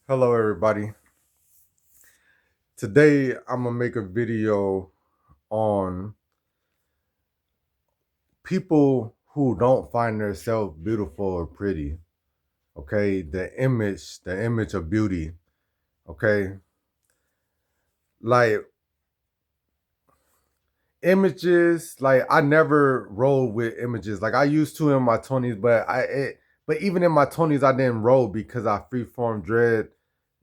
Hello, everybody. Today, I'm gonna make a video on people who don't find themselves beautiful or pretty. Okay, the image of beauty. Okay, like images. Like I never rolled with images. Like I used to in my 20s, but even in my 20s, I didn't roll because I freeform dread.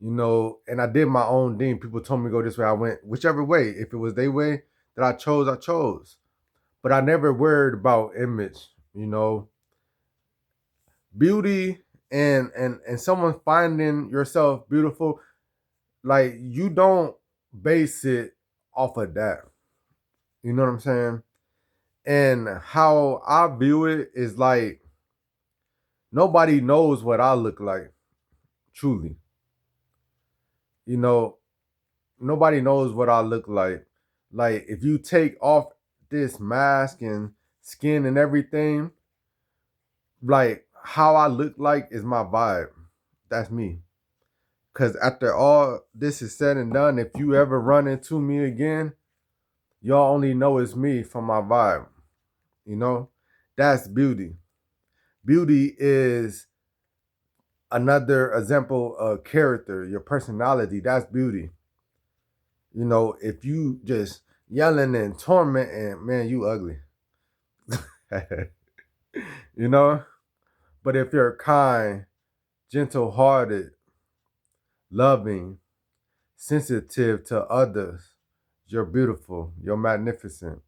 And I did my own thing. People told me to go this way. I went whichever way. If it was their way that I chose, I chose. But I never worried about image, you know, beauty and someone finding yourself beautiful. Like you don't base it off of that. You know what I'm saying? And how I view it is like nobody knows what I look like, truly. You know, nobody knows what I look like. Like if you take off this mask and skin and everything, like how I look like is my vibe. That's me. Cause after all this is said and done, if you ever run into me again, y'all only know it's me from my vibe. You know? That's beauty. Beauty is another example of character, your personality. That's beauty. If you just yelling and tormenting, man, you ugly. you know? But if you're kind, gentle hearted, loving, sensitive to others, you're beautiful, you're magnificent.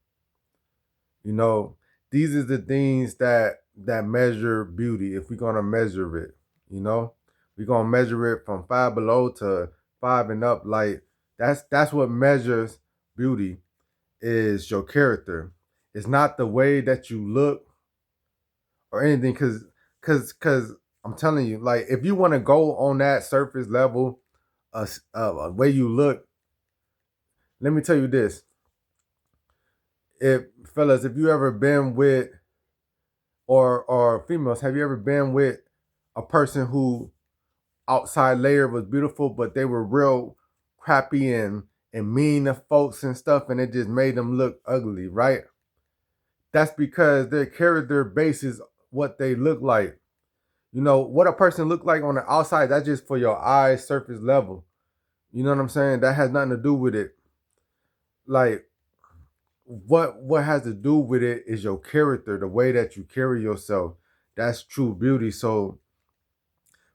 You know, these are the things that measure beauty. If we're gonna measure it, we're gonna measure it from five below to five and up. Like that's what measures beauty is your character. It's not the way that you look or anything, cause I'm telling you, like if you want to go on that surface level, way you look, let me tell you this: if fellas, if you ever been with or females, have you ever been with a person who outside layer was beautiful, but they were real crappy and mean to folks and stuff, and it just made them look ugly, right? That's because their character bases what they look like. What a person look like on the outside, that's just for your eyes surface level. You know what I'm saying? That has nothing to do with it. Like what has to do with it is your character, the way that you carry yourself. That's true beauty. So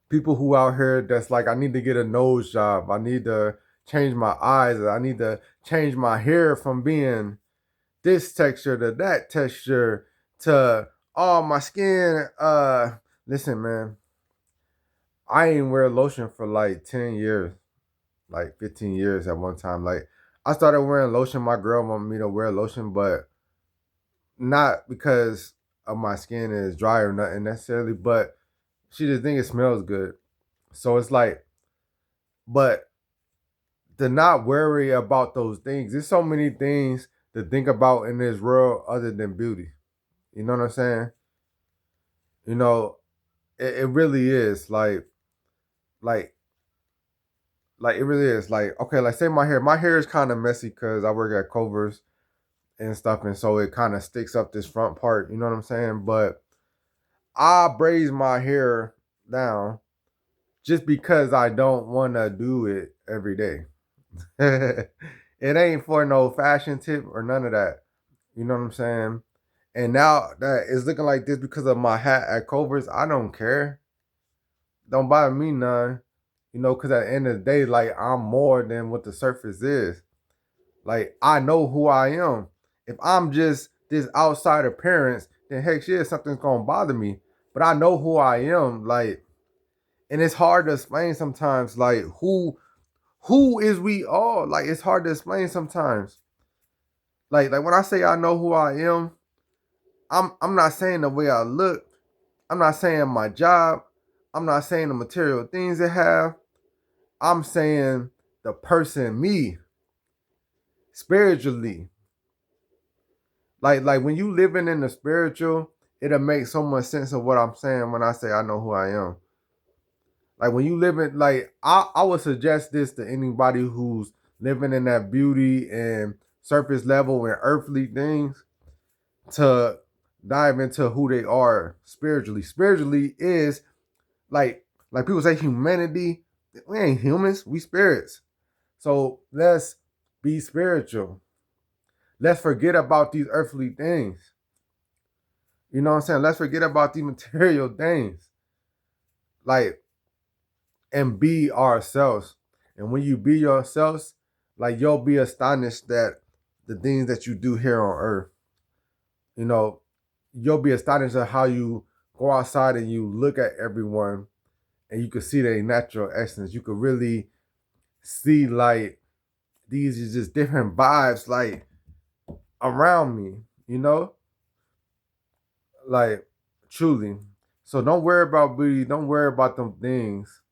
people who out here that's like, I need to get a nose job. I need to change my eyes. I need to change my hair from being this texture to that texture to my skin. Listen, man, I ain't wear lotion for like 10 years, like 15 years at one time. Like I started wearing lotion. My girl wanted me to wear lotion, but not because of my skin is dry or nothing necessarily, but she just think it smells good. So it's like, but to not worry about those things. There's so many things to think about in this world other than beauty. You know what I'm saying? You know, it really is like like it really is like, okay, like say my hair is kind of messy because I work at Culver's and stuff, and so it kind of sticks up this front part. You know what I'm saying? But I braids my hair down just because I don't want to do it every day. It ain't for no fashion tip or none of that. You know what I'm saying? And now that it's looking like this because of my hat at Culver's, I don't care. Don't bother me none. Because at the end of the day, like I'm more than what the surface is. Like I know who I am. If I'm just this outside appearance, then heck yeah, something's gonna bother me. But I know who I am. Like, and it's hard to explain sometimes. Like who is we all? Like it's hard to explain sometimes. Like when I say I know who I am, I'm not saying the way I look. I'm not saying my job. I'm not saying the material things they have. I'm saying the person me spiritually. Like when you living in the spiritual, it'll make so much sense of what I'm saying when I say I know who I am. Like when you live in, like I would suggest this to anybody who's living in that beauty and surface level and earthly things, to dive into who they are spiritually. Spiritually is like people say humanity. We ain't humans, we spirits. So let's be spiritual. Let's forget about these earthly things. You know what I'm saying? Let's forget about these material things. Like, and be ourselves. And when you be yourselves, like you'll be astonished that the things that you do here on earth, you know, you'll be astonished at how you go outside and you look at everyone and you can see their natural essence. You could really see like these is just different vibes like around me, you know? Like truly. So don't worry about beauty, don't worry about them things.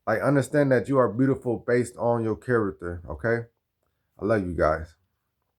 Like understand that you are beautiful based on your character, okay? I love you guys.